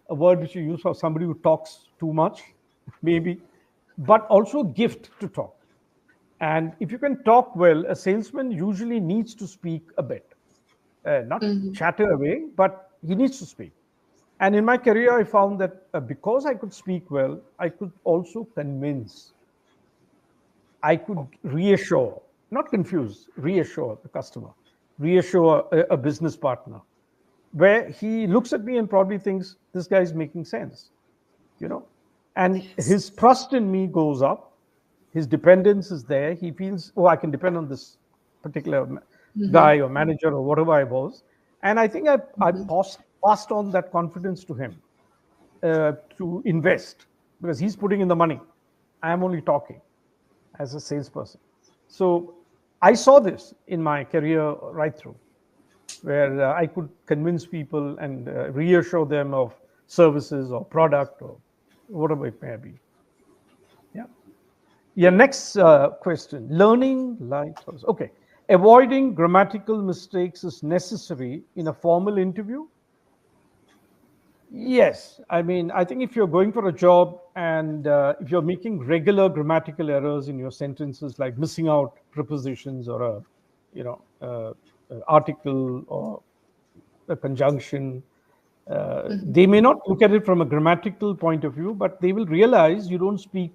a word which you use for somebody who talks too much, maybe, but also gift to talk. And if you can talk well, a salesman usually needs to speak a bit, not chatter away, but he needs to speak. And in my career, I found that because I could speak well, I could also convince, I could reassure, not confuse, reassure the customer, reassure a business partner, where he looks at me and probably thinks this guy is making sense, you know, and Yes. his trust in me goes up. His dependence is there. He feels, oh, I can depend on this particular guy or manager or whatever I was. And I think I passed on that confidence to him, to invest, because he's putting in the money. I am only talking as a salesperson. So I saw this in my career right through, where I could convince people and reassure them of services or product or whatever it may be. Yeah. Yeah. Next question. Learning lighthouse. Okay. Avoiding grammatical mistakes is necessary in a formal interview. Yes, I mean, I think if you're going for a job and if you're making regular grammatical errors in your sentences, like missing out prepositions or article or a conjunction, they may not look at it from a grammatical point of view, but they will realize you don't speak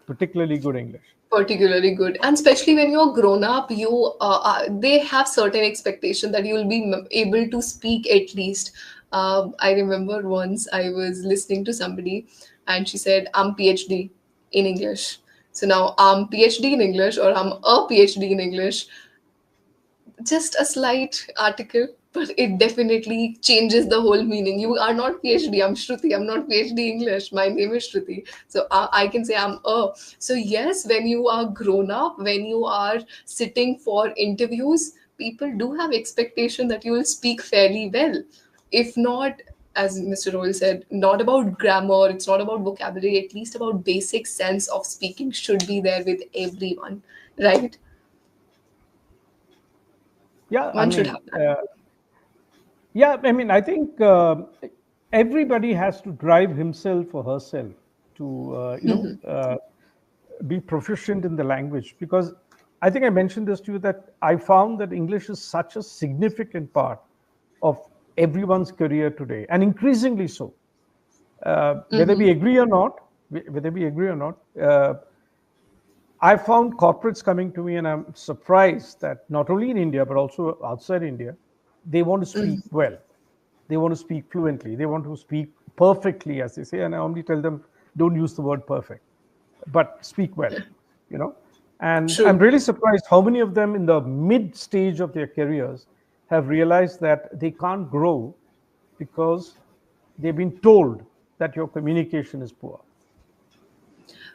particularly good English. Particularly good, and especially when you're grown up, they have certain expectation that you will be able to speak at least. I remember once I was listening to somebody, and she said, I'm PhD in English. So now I'm PhD in English, or I'm a PhD in English, just a slight article, but it definitely changes the whole meaning. You are not PhD. I'm Shruti. I'm not PhD English. My name is Shruti. So I can say I'm a. So yes, when you are grown up, when you are sitting for interviews, people do have expectation that you will speak fairly well. If not, as Mr. Royal said, not about grammar, it's not about vocabulary, at least about basic sense of speaking should be there with everyone, right? Yeah, I One should mean, have that. yeah, I mean, I think everybody has to drive himself or herself to, be proficient in the language, because I think I mentioned this to you, that I found that English is such a significant part of everyone's career today, and increasingly so. Whether we agree or not, whether we agree or not, I found corporates coming to me, and I'm surprised that not only in India but also outside India, they want to speak well. They want to speak fluently. They want to speak perfectly, as they say. And I only tell them, don't use the word perfect, but speak well. You know. And I'm True. really surprised how many of them in the mid stage of their careers have realized that they can't grow because they've been told that your communication is poor.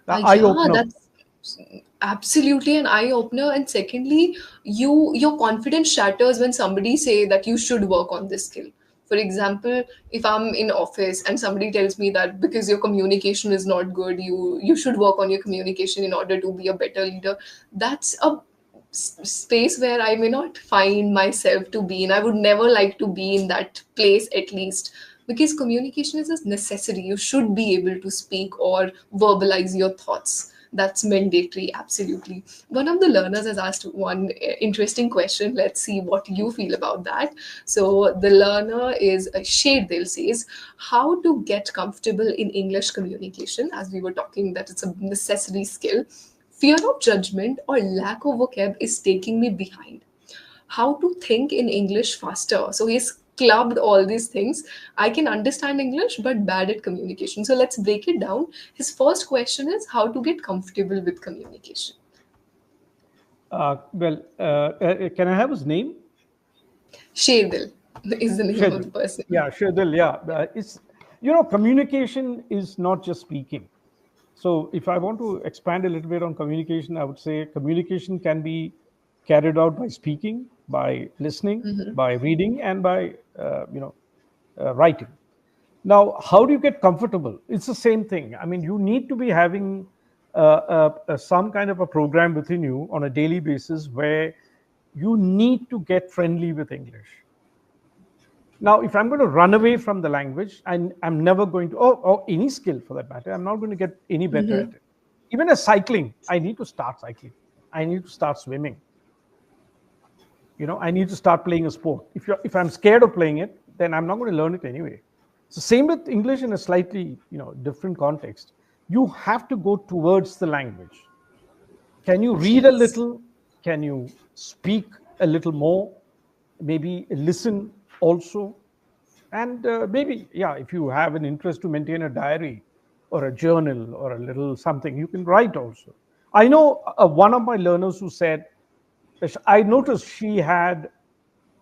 Eye Yeah, opener. that's absolutely an eye opener. And secondly, your confidence shatters when somebody say that you should work on this skill. For example, if I'm in office and somebody tells me that because your communication is not good, you should work on your communication in order to be a better leader. That's a space where I may not find myself to be in. I would never like to be in that place, at least, because communication is a necessity. You should be able to speak or verbalize your thoughts. That's mandatory, absolutely. One of the learners has asked one interesting question. Let's see what you feel about that. So the learner is Shade Dil says, how to get comfortable in English communication, as we were talking that it's a necessary skill Fear of judgment or lack of vocab is taking me behind. How to think in English faster. So he's clubbed all these things. I can understand English, but bad at communication. So let's break it down. His first question is how to get comfortable with communication. Can I have his name? Shadil is the name of Shadil. the person. Yeah, Shadil. Yeah, communication is not just speaking. So, if I want to expand a little bit on communication, I would say communication can be carried out by speaking, by listening, by reading, and by writing. Now, how do you get comfortable? It's the same thing. I mean, you need to be having some kind of a program within you on a daily basis where you need to get friendly with English. Now, if I'm going to run away from the language, I'm never going to, or any skill for that matter, I'm not going to get any better at it. Even as cycling, I need to start cycling. I need to start swimming. I need to start playing a sport. If I'm scared of playing it, then I'm not going to learn it anyway. So same with English in a slightly different context. You have to go towards the language. Can you read a Yes. little? Can you speak a little more? Maybe listen also. And maybe, yeah, if you have an interest to maintain a diary or a journal or a little something, you can write also. I know one of my learners who said, I noticed she had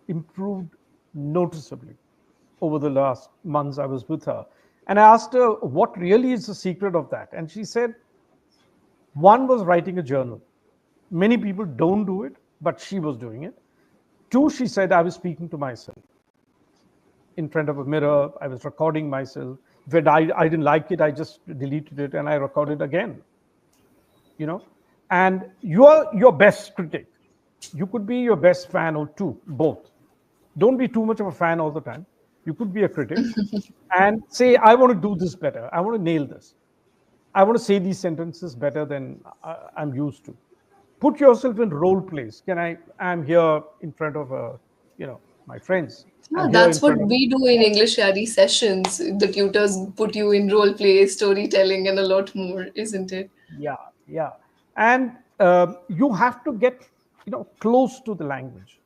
improved noticeably over the last months I was with her. And I asked her, what really is the secret of that? And she said, one was writing a journal. Many people don't do it, but she was doing it. Two, she said, I was speaking to myself in front of a mirror. I was recording myself. If I didn't like it, I just deleted it and I recorded again. You know, and you're your best critic. You could be your best fan or two, both. Don't be too much of a fan all the time. You could be a critic and say, I want to do this better. I want to nail this. I want to say these sentences better than I'm used to. Put yourself in role plays. I'm here in front of my friends. Yeah, I'm here in that's what front of, we do in English Shari sessions. The tutors put you in role play, storytelling, and a lot more, isn't it? yeah, yeah. And you have to get, close to the language.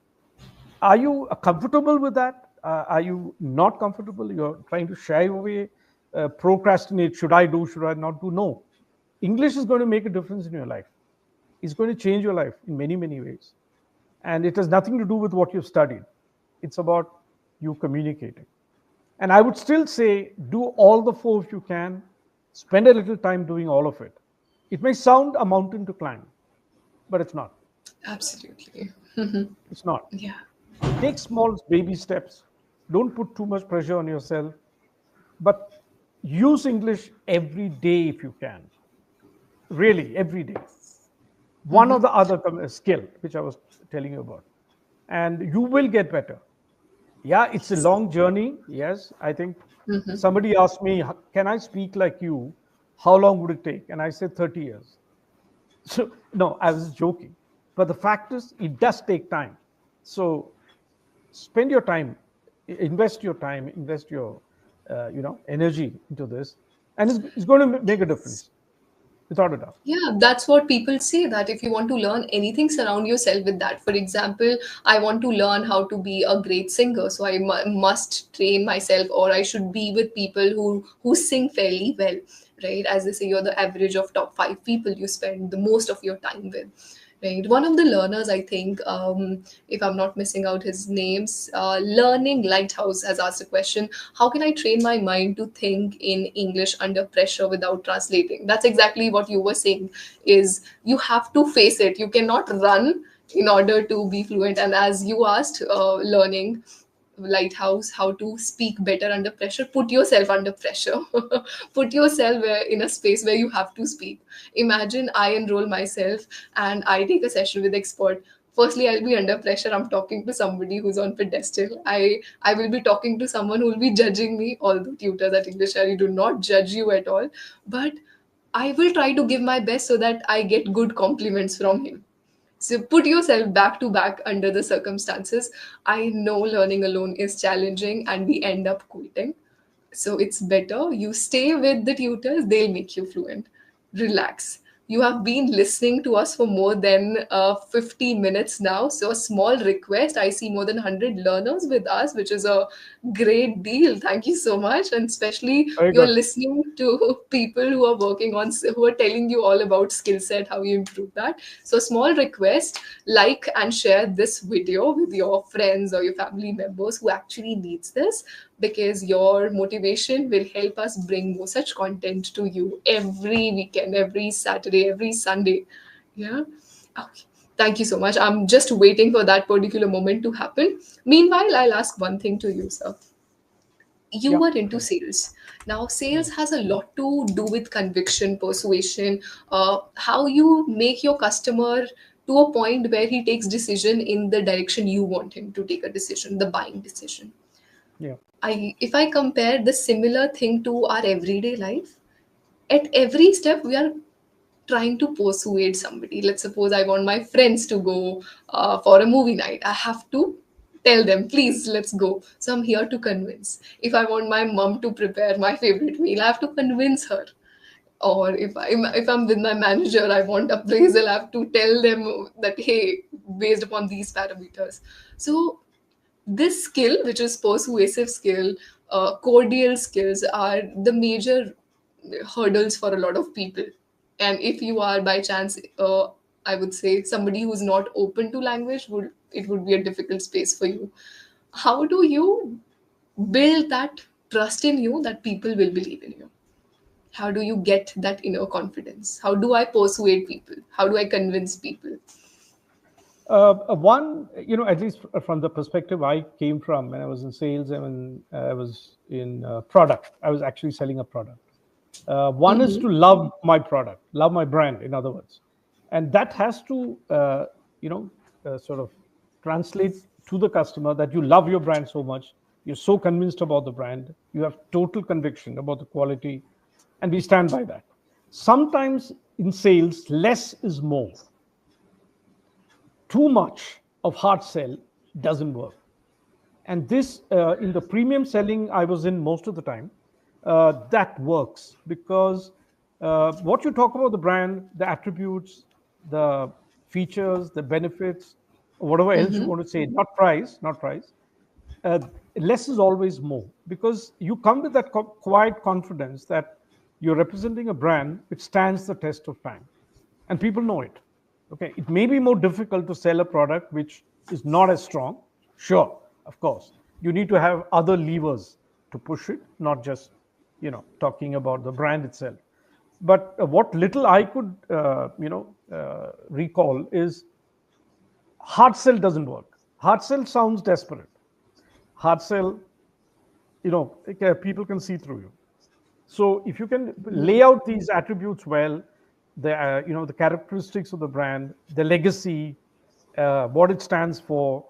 Are you comfortable with that? Are you not comfortable? You're trying to shy away, procrastinate. Should I not do? No. English is going to make a difference in your life. It's going to change your life in many, many ways. And it has nothing to do with what you've studied. It's about you communicating. And I would still say do all the four if you can. Spend a little time doing all of it. It may sound a mountain to climb, but it's not. Absolutely. It's not. Yeah. Take small baby steps. Don't put too much pressure on yourself, but use English every day if you can. Really, every day. One or the other skill, which I was telling you about, and you will get better. Yeah, it's a long journey. Yes, I think somebody asked me, can I speak like you? How long would it take? And I said 30 years. So, no, I was joking. But the fact is, it does take time. So, spend your time, invest your energy into this, and it's going to make a difference without a doubt. Yeah, that's what people say, that if you want to learn anything, surround yourself with that. For example, I want to learn how to be a great singer, so I must train myself, or I should be with people who sing fairly well, right? As they say, you're the average of top 5 people you spend the most of your time with. Right. One of the learners, I think, if I'm not missing out his names, Learning Lighthouse has asked a question: how can I train my mind to think in English under pressure without translating? That's exactly what you were saying. Is you have to face it. You cannot run in order to be fluent. And as you asked, Learning Lighthouse, how to speak better under pressure, put yourself under pressure. Put yourself in a space where you have to speak. Imagine I enroll myself and I take a session with expert. Firstly, I'll be under pressure. I'm talking to somebody who's on pedestal. I will be talking to someone who will be judging me. Although tutors at English Area do not judge you at all, but I will try to give my best so that I get good compliments from him. So put yourself back to back under the circumstances. I know learning alone is challenging and we end up quitting. So it's better you stay with the tutors, they'll make you fluent. Relax. You have been listening to us for more than 50 minutes now. So, a small request. I see more than 100 learners with us, which is a great deal. Thank you so much. And especially, Very you're good. listening to people who are working on, who are telling you all about skill set, how you improve that. So, small request, like and share this video with your friends or your family members who actually needs this, because your motivation will help us bring more such content to you every weekend, every Saturday, every Sunday. Yeah. Okay. Thank you so much. I'm just waiting for that particular moment to happen. Meanwhile, I'll ask one thing to you, sir. You Yeah. were into Right. sales. Now, sales Mm. has a lot to do with conviction, persuasion, how you make your customer to a point where he takes decision in the direction you want him to take a decision, the buying decision. Yeah. If I compare the similar thing to our everyday life, at every step we are trying to persuade somebody. Let's suppose I want my friends to go for a movie night. I have to tell them, please, let's go. So I'm here to convince. If I want my mom to prepare my favorite meal, I have to convince her. Or if I'm with my manager, I want appraisal. I have to tell them that, hey, based upon these parameters. So this skill, which is persuasive skill, cordial skills, are the major hurdles for a lot of people. And if you are by chance, I would say somebody who's not open to language, would it would be a difficult space for you. How do you build that trust in you that people will believe in you? How do you get that inner confidence? How do I persuade people? How do I convince people? One, at least from the perspective I came from when I was in sales and when I was in product, I was actually selling a product. One is to love my product, love my brand, in other words. And that has to, sort of translate to the customer that you love your brand so much. You're so convinced about the brand. You have total conviction about the quality. And we stand by that. Sometimes in sales, less is more. Too much of hard sell doesn't work. And this, in the premium selling I was in most of the time, that works because what you talk about the brand, the attributes, the features, the benefits, whatever else you want to say, not price, uh, less is always more because you come with that quiet confidence that you're representing a brand which stands the test of time and people know it. Okay, it may be more difficult to sell a product which is not as strong. Sure, of course, you need to have other levers to push it, not just talking about the brand itself. But what little I could recall is hard sell doesn't work. Hard sell sounds desperate. Hard sell, people can see through you. So if you can lay out these attributes well, the characteristics of the brand, the legacy, what it stands for,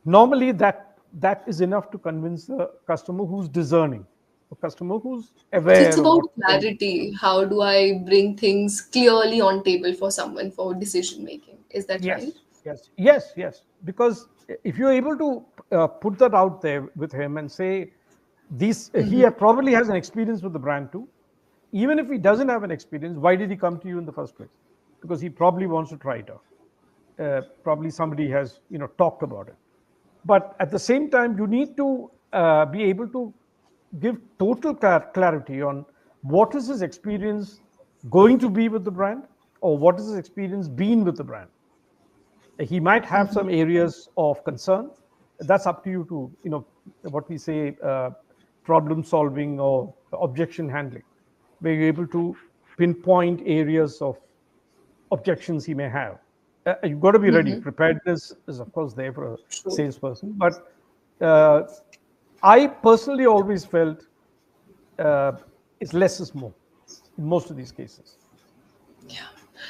normally that is enough to convince the customer who's discerning, a customer who's So it's aware of about what they. clarity. How do I bring things clearly on table for someone for decision making? Is that right? Yes. Because if you're able to put that out there with him and say, these he probably has an experience with the brand too. Even if he doesn't have an experience, why did he come to you in the first place? Because he probably wants to try it out. Probably somebody has talked about it. But at the same time, you need to be able to give total clarity on what is his experience going to be with the brand, or what is his experience been with the brand. He might have some areas of concern. That's up to you to what we say, problem solving or objection handling, where you're able to pinpoint areas of objections he may have. You've got to be ready. Preparedness is of course there for a True. salesperson, but uh, I personally always felt it's less is more in most of these cases. Yeah,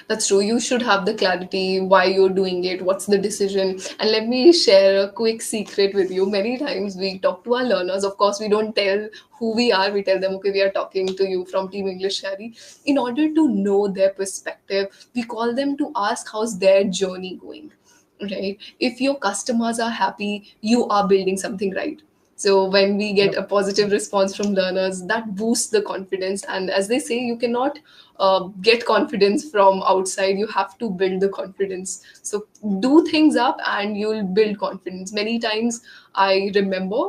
that's true. You should have the clarity why you're doing it, what's the decision. And let me share a quick secret with you. Many times we talk to our learners. Of course, we don't tell who we are. We tell them, okay, we are talking to you from Team English Shari. In order to know their perspective, we call them to ask how's their journey going. Right? If your customers are happy, you are building something right. So when we get Yep. a positive response from learners, that boosts the confidence. And as they say, you cannot get confidence from outside. You have to build the confidence. So do things up and you'll build confidence. Many times I remember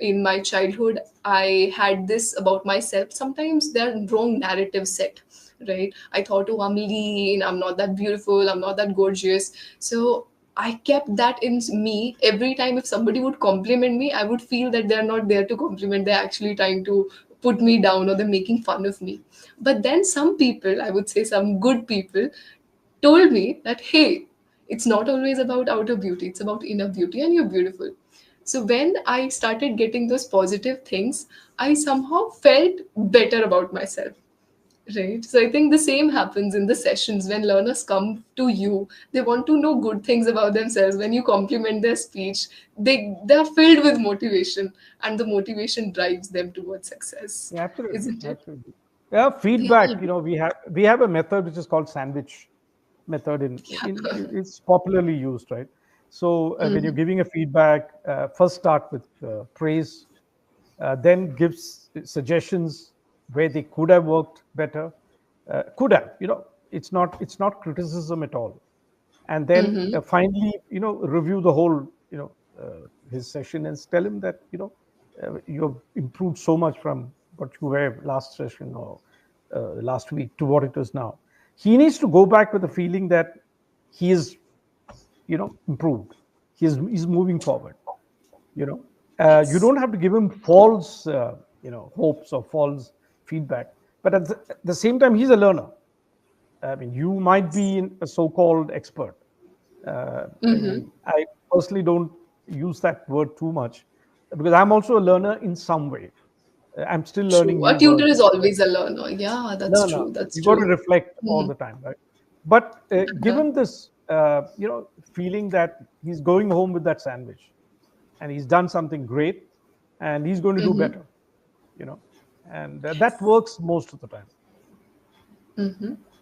in my childhood, I had this about myself. Sometimes there are wrong narratives set, right? I thought, oh, I'm lean, I'm not that beautiful, I'm not that gorgeous. So I kept that in me. Every time if somebody would compliment me, I would feel that they're not there to compliment, they're actually trying to put me down or they're making fun of me. But then some people, I would say some good people, told me that, hey, it's not always about outer beauty, it's about inner beauty, and you're beautiful. So when I started getting those positive things, I somehow felt better about myself. Right. So I think the same happens in the sessions when learners come to you. They want to know good things about themselves. When you compliment their speech, they are filled with motivation, and the motivation drives them towards success, Yeah, absolutely, isn't it? absolutely. Yeah, We all feedback. do. We have a method which is called sandwich method. It's popularly used, right? So when you're giving a feedback, first start with praise, then gives suggestions where they could have worked better, could have. It's not criticism at all, and then finally, review the whole, his session and tell him that you have improved so much from what you were last session or last week to what it is now. He needs to go back with the feeling that he is improved. He's moving forward. You Yes. don't have to give him false hopes or false feedback, but at the same time, he's a learner. I mean, you might be a so-called expert. I mean, I personally don't use that word too much because I'm also a learner in some way. I'm still learning True. new A tutor is words. always a learner. Yeah, that's Learner, true. That's you got to true. reflect all the time, right? But give Yeah. him this, feeling that he's going home with that sandwich, and he's done something great, and he's going to do better. You know, and that works most of the time.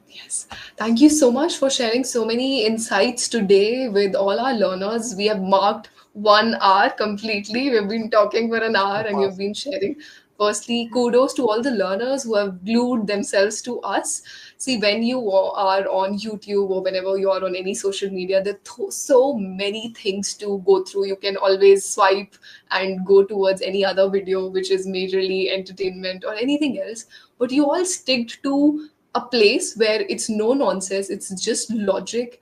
Yes. Thank you so much for sharing so many insights today with all our learners. We have marked 1 hour completely. We've been talking for an hour So and you've fast. been sharing. Firstly, kudos to all the learners who have glued themselves to us. See, when you are on YouTube or whenever you are on any social media, there are so many things to go through. You can always swipe and go towards any other video which is majorly entertainment or anything else. But you all stick to a place where it's no nonsense, it's just logic.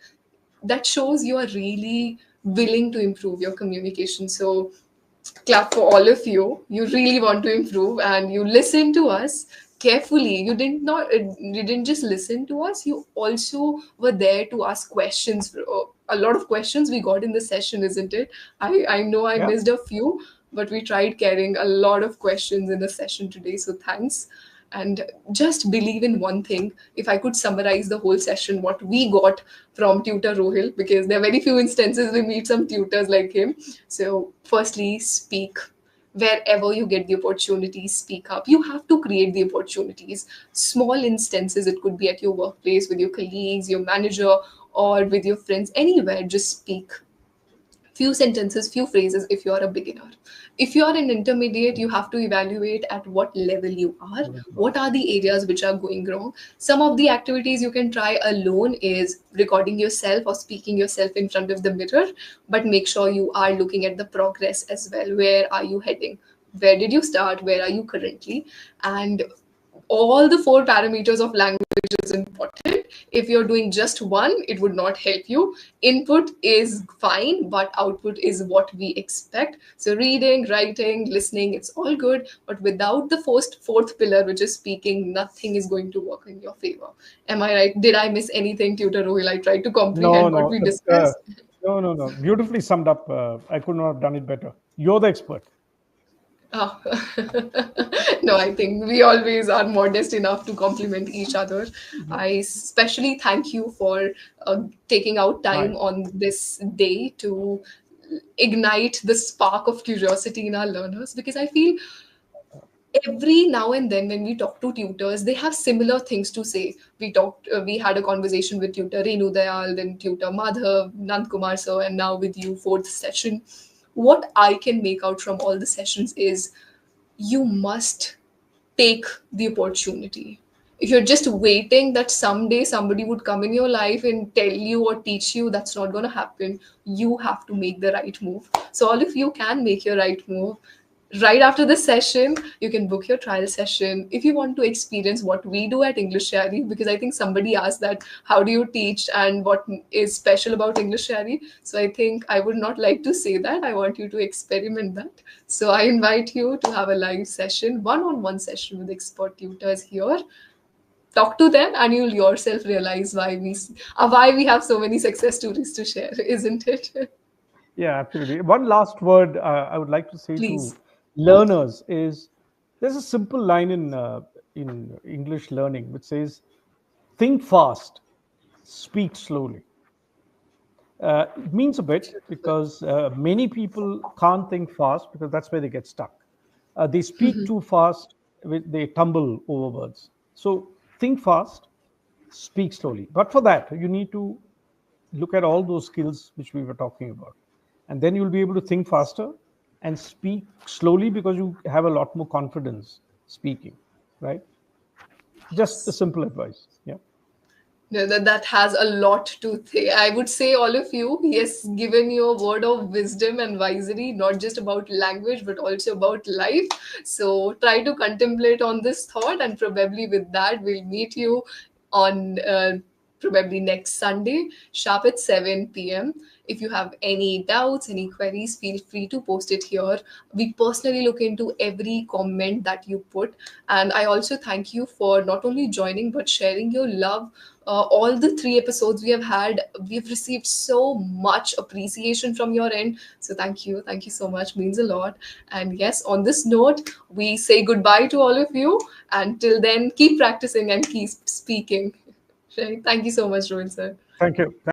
That shows you are really willing to improve your communication. So clap for all of you. You really want to improve and you listen to us carefully. You didn't just listen to us, you also were there to ask questions. A lot of questions we got in the session, isn't it? I know I Yeah. missed a few, but we tried carrying a lot of questions in the session today, so thanks. And just believe in one thing. If I could summarize the whole session, what we got from tutor Rohil, because there are very few instances we meet some tutors like him. So firstly, speak. Wherever you get the opportunity, speak up. You have to create the opportunities. Small instances, it could be at your workplace, with your colleagues, your manager, or with your friends, anywhere, just speak. Few sentences, few phrases if you are a beginner. If you are an intermediate, you have to evaluate at what level you are. What are the areas which are going wrong? Some of the activities you can try alone is recording yourself or speaking yourself in front of the mirror, but make sure you are looking at the progress as well. Where are you heading? Where did you start? Where are you currently? And all the four parameters of language is important. If you're doing just one, it would not help you. Input is fine, but output is what we expect. So reading, writing, listening, it's all good, but without the fourth pillar, which is speaking, nothing is going to work in your favor. Am I right? Did I miss anything, tutor Rohil? I tried to No, comprehend what no, we discussed. no, no, no. Beautifully summed up. I could not have done it better. You're the expert. Oh. No, I think we always are modest enough to compliment each other. I especially thank you for taking out My time on this day to ignite the spark of curiosity in our learners, because I feel every now and then when we talk to tutors, they have similar things to say. We had a conversation with tutor Renu Dayal, then tutor Madhav, Nand Kumar sir, and now with you, fourth session. what I can make out from all the sessions is you must take the opportunity. If you're just waiting that someday somebody would come in your life and tell you or teach you, that's not going to happen. You have to make the right move. So, all of you can make your right move. Right after this session, you can book your trial session if you want to experience what we do at English Shari. Because I think somebody asked that, how do you teach and what is special about English Shari? So I think I would not like to say that. I want you to experiment that. So I invite you to have a live session, one-on-one session with expert tutors here. Talk to them, and you'll yourself realize why we have so many success stories to share, isn't it? Yeah, absolutely. One last word I would like to say to Please. learners is there's a simple line in English learning which says, "Think fast, speak slowly." It means a bit because many people can't think fast because that's where they get stuck. They speak too fast, they tumble over words. So think fast, speak slowly. But for that, you need to look at all those skills which we were talking about. And then you'll be able to think faster and speak slowly because you have a lot more confidence speaking, right? Just a simple advice. Yeah. No, that has a lot to say. I would say all of you, he has given you a word of wisdom and wisery, not just about language, but also about life. So try to contemplate on this thought, and probably with that, we'll meet you on probably next Sunday, sharp at 7 p.m. If you have any doubts, any queries, feel free to post it here. We personally look into every comment that you put. And I also thank you for not only joining, but sharing your love. All the 3 episodes we have had, we've received so much appreciation from your end. So thank you so much, means a lot. And yes, on this note, we say goodbye to all of you. And till then, keep practicing and keep speaking. Right? Thank you so much, Rohit sir. Thank you. Thank you.